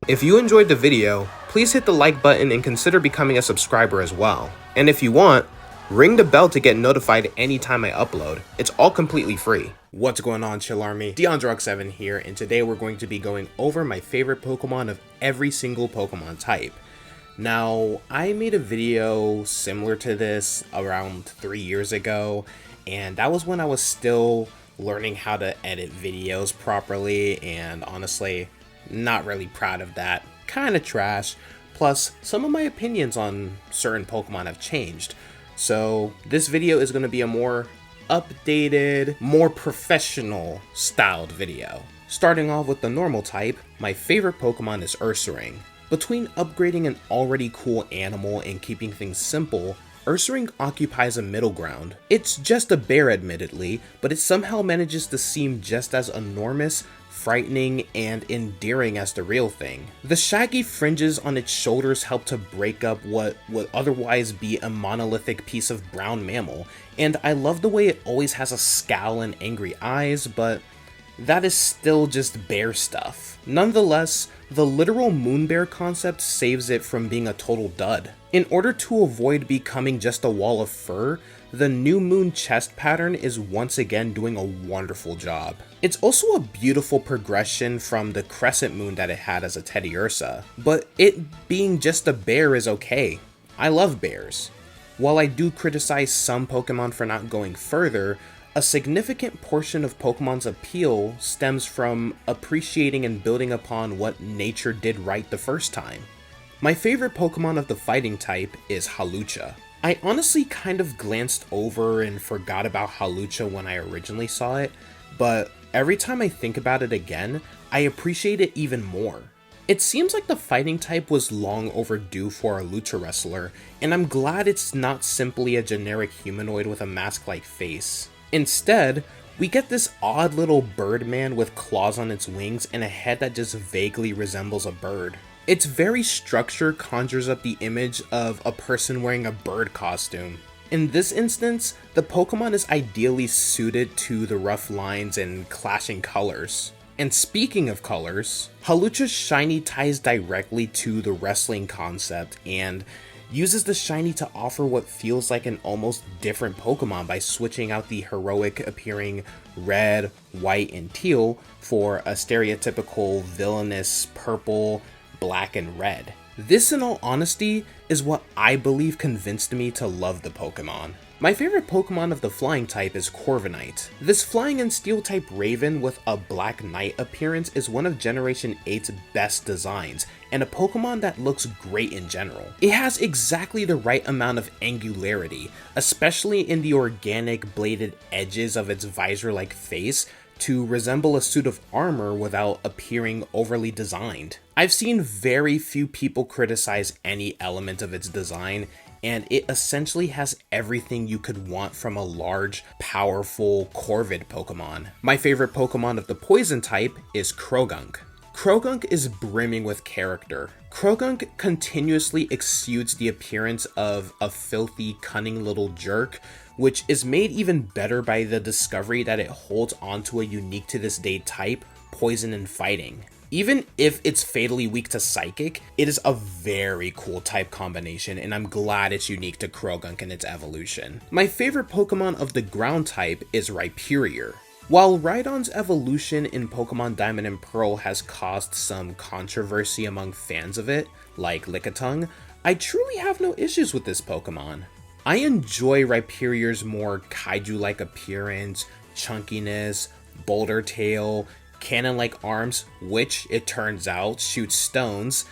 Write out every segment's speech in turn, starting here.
If you enjoyed the video, please hit the like button and consider becoming a subscriber as well. And if you want, ring the bell to get notified anytime I upload. It's all completely free. What's going on, Chill Army? DeAndrog7 here, and today we're going to be going over my favorite Pokemon of every single Pokemon type. Now, I made a video similar to this around 3 years ago, and that was when I was still learning how to edit videos properly, and honestly, not really proud of that. Kinda trash. Plus, some of my opinions on certain Pokemon have changed. So, this video is going to be a more updated, more professional styled video. Starting off with the normal type, my favorite Pokemon is Ursaring. Between upgrading an already cool animal and keeping things simple, Ursaring occupies a middle ground. It's just a bear admittedly, but it somehow manages to seem just as enormous, frightening, and endearing as the real thing. The shaggy fringes on its shoulders help to break up what would otherwise be a monolithic piece of brown mammal, and I love the way it always has a scowl and angry eyes, but that is still just bear stuff. Nonetheless, the literal moon bear concept saves it from being a total dud. In order to avoid becoming just a wall of fur, the new moon chest pattern is once again doing a wonderful job. It's also a beautiful progression from the crescent moon that it had as a Teddiursa, but it being just a bear is okay. I love bears. While I do criticize some Pokemon for not going further, a significant portion of Pokemon's appeal stems from appreciating and building upon what nature did right the first time. My favorite Pokemon of the fighting type is Hawlucha. I honestly kind of glanced over and forgot about Hawlucha when I originally saw it, but every time I think about it again, I appreciate it even more. It seems like the fighting type was long overdue for a lucha wrestler, and I'm glad it's not simply a generic humanoid with a mask-like face. Instead, we get this odd little birdman with claws on its wings and a head that just vaguely resembles a bird. Its very structure conjures up the image of a person wearing a bird costume. In this instance, the Pokemon is ideally suited to the rough lines and clashing colors. And speaking of colors, Hawlucha's shiny ties directly to the wrestling concept and uses the shiny to offer what feels like an almost different Pokemon by switching out the heroic appearing red, white, and teal for a stereotypical villainous purple, black, and red. This, in all honesty, is what I believe convinced me to love the Pokemon. My favorite Pokemon of the flying type is Corviknight. This flying and steel type raven with a black knight appearance is one of Generation 8's best designs, and a Pokemon that looks great in general. It has exactly the right amount of angularity, especially in the organic bladed edges of its visor-like face, to resemble a suit of armor without appearing overly designed. I've seen very few people criticize any element of its design, and it essentially has everything you could want from a large, powerful Corvid Pokemon. My favorite Pokemon of the poison type is Croagunk. Croagunk is brimming with character. Croagunk continuously exudes the appearance of a filthy, cunning little jerk, which is made even better by the discovery that it holds onto a unique to this day type, poison and fighting. Even if it's fatally weak to Psychic, it is a very cool type combination, and I'm glad it's unique to Croagunk in its evolution. My favorite Pokemon of the ground type is Rhyperior. While Rhydon's evolution in Pokemon Diamond and Pearl has caused some controversy among fans of it, like Lickitung, I truly have no issues with this Pokemon. I enjoy Rhyperior's more kaiju-like appearance, chunkiness, boulder tail, cannon-like arms, which, it turns out, shoots stones,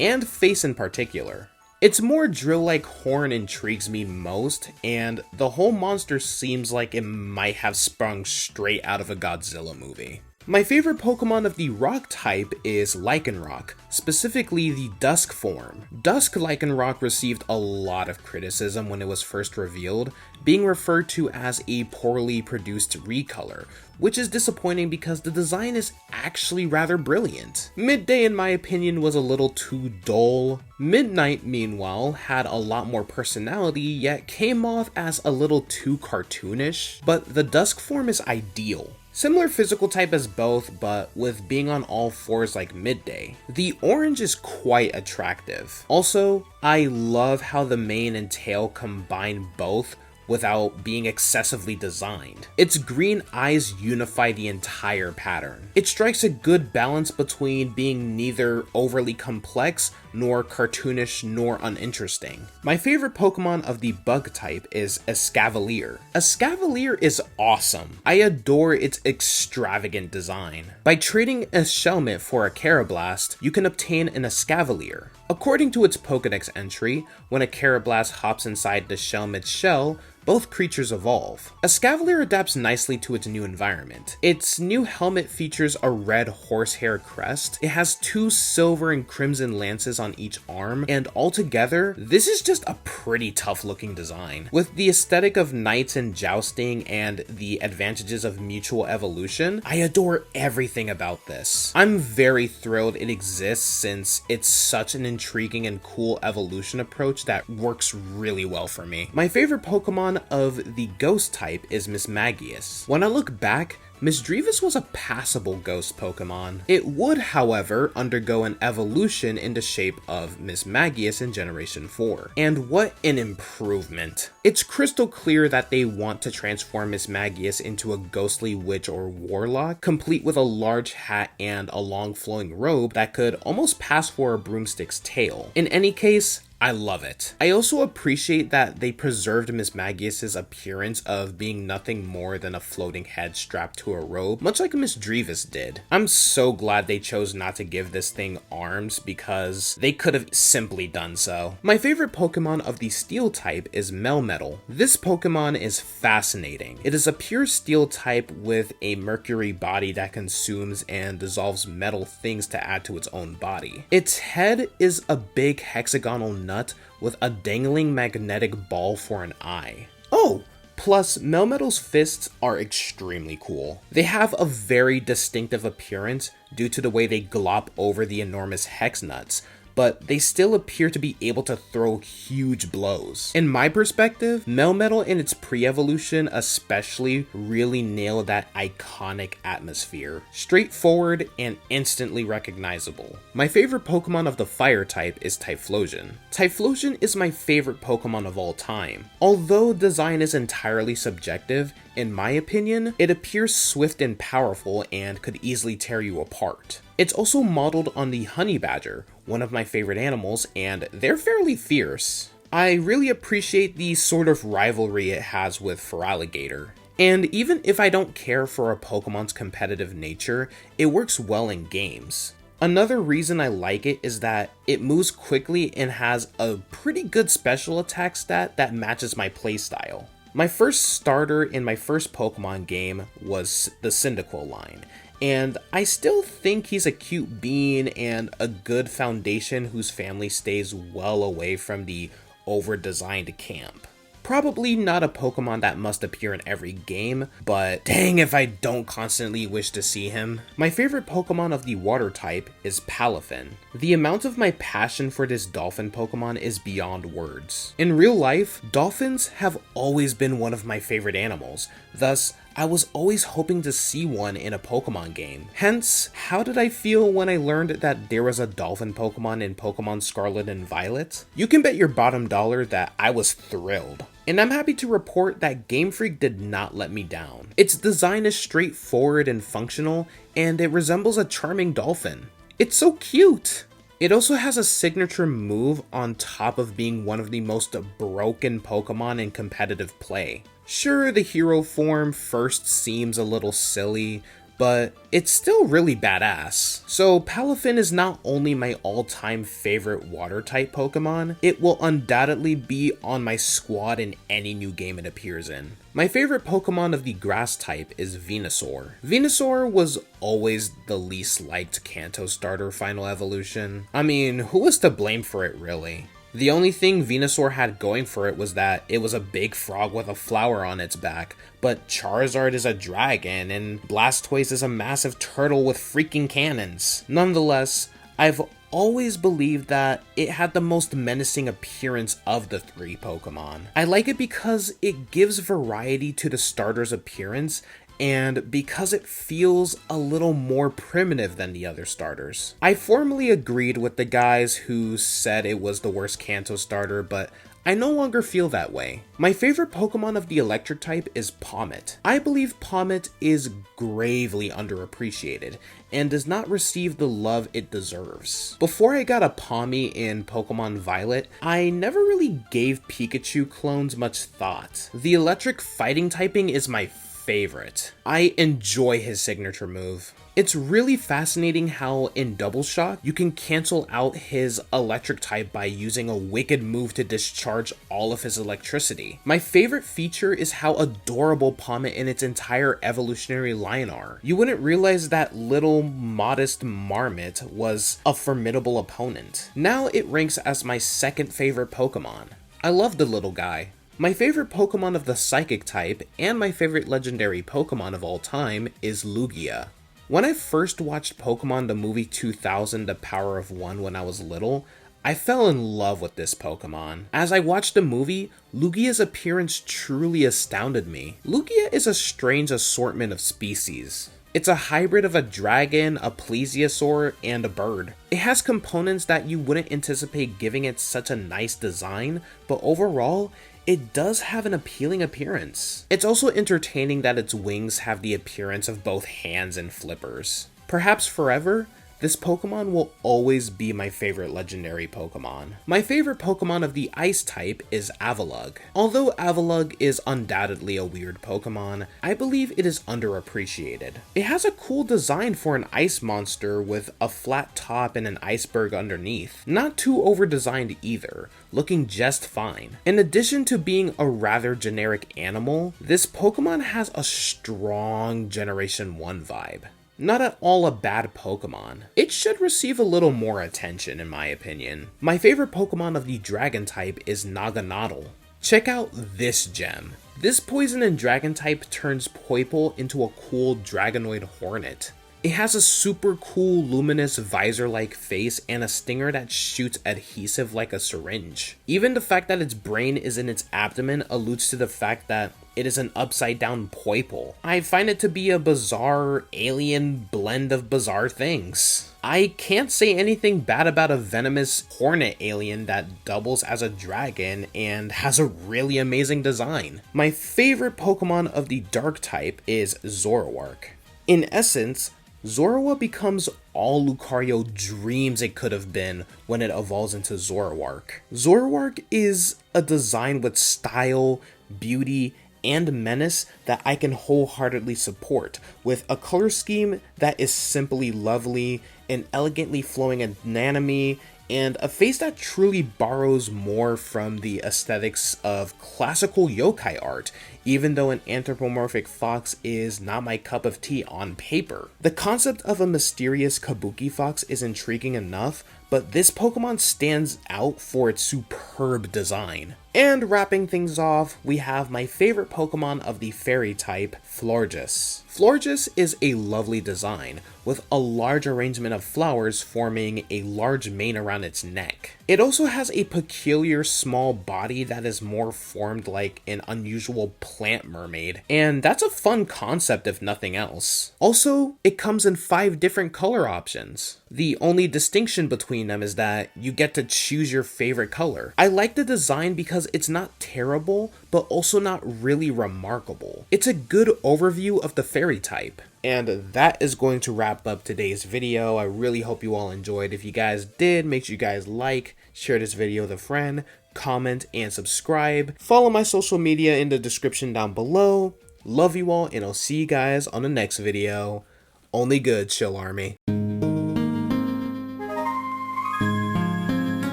and face in particular. Its more drill-like horn intrigues me most, and the whole monster seems like it might have sprung straight out of a Godzilla movie. My favorite Pokemon of the rock type is Lycanroc, specifically the Dusk form. Dusk Lycanroc received a lot of criticism when it was first revealed, being referred to as a poorly produced recolor, which is disappointing because the design is actually rather brilliant. Midday, in my opinion, was a little too dull. Midnight, meanwhile, had a lot more personality, yet came off as a little too cartoonish, but the Dusk form is ideal. Similar physical type as both, but with being on all fours like Midday. The orange is quite attractive. Also, I love how the mane and tail combine both without being excessively designed. Its green eyes unify the entire pattern. It strikes a good balance between being neither overly complex nor cartoonish nor uninteresting. My favorite Pokemon of the bug type is Escavalier. Escavalier is awesome. I adore its extravagant design. By trading a Shelmet for a Carablast, you can obtain an Escavalier. According to its Pokedex entry, when a Carablast hops inside the Shelmet's shell, both creatures evolve. Escavalier adapts nicely to its new environment. Its new helmet features a red horsehair crest. It has 2 silver and crimson lances on each arm, and altogether, this is just a pretty tough looking design. With the aesthetic of knights and jousting and the advantages of mutual evolution, I adore everything about this. I'm very thrilled it exists since it's such an intriguing and cool evolution approach that works really well for me. My favorite Pokemon of the ghost type is Mismagius. When I look back, Misdreavus was a passable ghost Pokemon. It would, however, undergo an evolution in the shape of Mismagius in Generation 4. And what an improvement. It's crystal clear that they want to transform Mismagius into a ghostly witch or warlock, complete with a large hat and a long flowing robe that could almost pass for a broomstick's tail. In any case, I love it. I also appreciate that they preserved Mismagius' appearance of being nothing more than a floating head strapped to a robe, much like Misdreavus did. I'm so glad they chose not to give this thing arms because they could have simply done so. My favorite Pokemon of the steel type is Melmetal. This Pokemon is fascinating. It is a pure steel type with a mercury body that consumes and dissolves metal things to add to its own body. Its head is a big hexagonal nut with a dangling magnetic ball for an eye. Oh! Plus, Melmetal's fists are extremely cool. They have a very distinctive appearance due to the way they glop over the enormous hex nuts, but they still appear to be able to throw huge blows. In my perspective, Melmetal in its pre-evolution especially really nailed that iconic atmosphere. Straightforward and instantly recognizable. My favorite Pokemon of the fire type is Typhlosion. Typhlosion is my favorite Pokemon of all time. Although design is entirely subjective, in my opinion, it appears swift and powerful and could easily tear you apart. It's also modeled on the honey badger, one of my favorite animals, and they're fairly fierce. I really appreciate the sort of rivalry it has with Feraligatr. And even if I don't care for a Pokemon's competitive nature, it works well in games. Another reason I like it is that it moves quickly and has a pretty good special attack stat that matches my playstyle. My first starter in my first Pokemon game was the Cyndaquil line, and I still think he's a cute bean and a good foundation whose family stays well away from the over-designed camp. Probably not a Pokemon that must appear in every game, but dang if I don't constantly wish to see him. My favorite Pokemon of the water type is Palafin. The amount of my passion for this dolphin Pokemon is beyond words. In real life, dolphins have always been one of my favorite animals, thus I was always hoping to see one in a Pokemon game. Hence, how did I feel when I learned that there was a dolphin Pokemon in Pokemon Scarlet and Violet? You can bet your bottom dollar that I was thrilled. And I'm happy to report that Game Freak did not let me down. Its design is straightforward and functional, and it resembles a charming dolphin. It's so cute! It also has a signature move on top of being one of the most broken Pokemon in competitive play. Sure, the hero form first seems a little silly, but it's still really badass. So Palafin is not only my all-time favorite water-type Pokemon, it will undoubtedly be on my squad in any new game it appears in. My favorite Pokemon of the grass type is Venusaur. Venusaur was always the least liked Kanto starter final evolution. I mean, who was to blame for it really? The only thing Venusaur had going for it was that it was a big frog with a flower on its back, but Charizard is a dragon and Blastoise is a massive turtle with freaking cannons. Nonetheless, I've always believed that it had the most menacing appearance of the 3 Pokemon. I like it because it gives variety to the starter's appearance, and because it feels a little more primitive than the other starters. I formally agreed with the guys who said it was the worst Kanto starter, but I no longer feel that way. My favorite Pokemon of the electric type is Pommet. I believe Pommet is gravely underappreciated and does not receive the love it deserves. Before I got a Pawmi in Pokemon Violet, I never really gave Pikachu clones much thought. The electric fighting typing is my favorite. I enjoy his signature move. It's really fascinating how in Double Shock, you can cancel out his electric type by using a wicked move to discharge all of his electricity. My favorite feature is how adorable Pommet and its entire evolutionary line are. You wouldn't realize that little modest Marmot was a formidable opponent. Now it ranks as my second favorite Pokemon. I love the little guy. My favorite Pokemon of the Psychic type, and my favorite legendary Pokemon of all time, is Lugia. When I first watched Pokemon the movie 2000 The Power of One when I was little, I fell in love with this Pokemon. As I watched the movie, Lugia's appearance truly astounded me. Lugia is a strange assortment of species. It's a hybrid of a dragon, a plesiosaur, and a bird. It has components that you wouldn't anticipate giving it such a nice design, but overall, it does have an appealing appearance. It's also entertaining that its wings have the appearance of both hands and flippers. Perhaps forever, this Pokemon will always be my favorite legendary Pokemon. My favorite Pokemon of the Ice type is Avalugg. Although Avalugg is undoubtedly a weird Pokemon, I believe it is underappreciated. It has a cool design for an ice monster with a flat top and an iceberg underneath. Not too over-designed either, looking just fine. In addition to being a rather generic animal, this Pokemon has a strong Generation 1 vibe. Not at all a bad Pokemon. It should receive a little more attention in my opinion. My favorite Pokemon of the Dragon type is Naganadel. Check out this gem. This poison and dragon type turns Poipole into a cool Dragonoid Hornet. It has a super cool luminous visor-like face and a stinger that shoots adhesive like a syringe. Even the fact that its brain is in its abdomen alludes to the fact that it is an upside-down Poipole. I find it to be a bizarre alien blend of bizarre things. I can't say anything bad about a venomous hornet alien that doubles as a dragon and has a really amazing design. My favorite Pokemon of the Dark type is Zoroark. In essence, Zorua becomes all Lucario dreams it could have been when it evolves into Zoroark. Zoroark is a design with style, beauty, and menace that I can wholeheartedly support, with a color scheme that is simply lovely, an elegantly flowing anatomy, and a face that truly borrows more from the aesthetics of classical yokai art, even though an anthropomorphic fox is not my cup of tea on paper. The concept of a mysterious kabuki fox is intriguing enough, but this Pokemon stands out for its superb design. And wrapping things off, we have my favorite Pokemon of the Fairy type, Florges. Florges is a lovely design, with a large arrangement of flowers forming a large mane around its neck. It also has a peculiar small body that is more formed like an unusual plant mermaid, and that's a fun concept if nothing else. Also, it comes in 5 different color options. The only distinction between them is that you get to choose your favorite color. I like the design because it's not terrible, but also not really remarkable. It's a good overview of the Fairy type. And that is going to wrap up today's video. I really hope you all enjoyed. If you guys did, make sure you guys like, share this video with a friend, comment, and subscribe. Follow my social media in the description down below. Love you all, and I'll see you guys on the next video. Only good, Chill Army.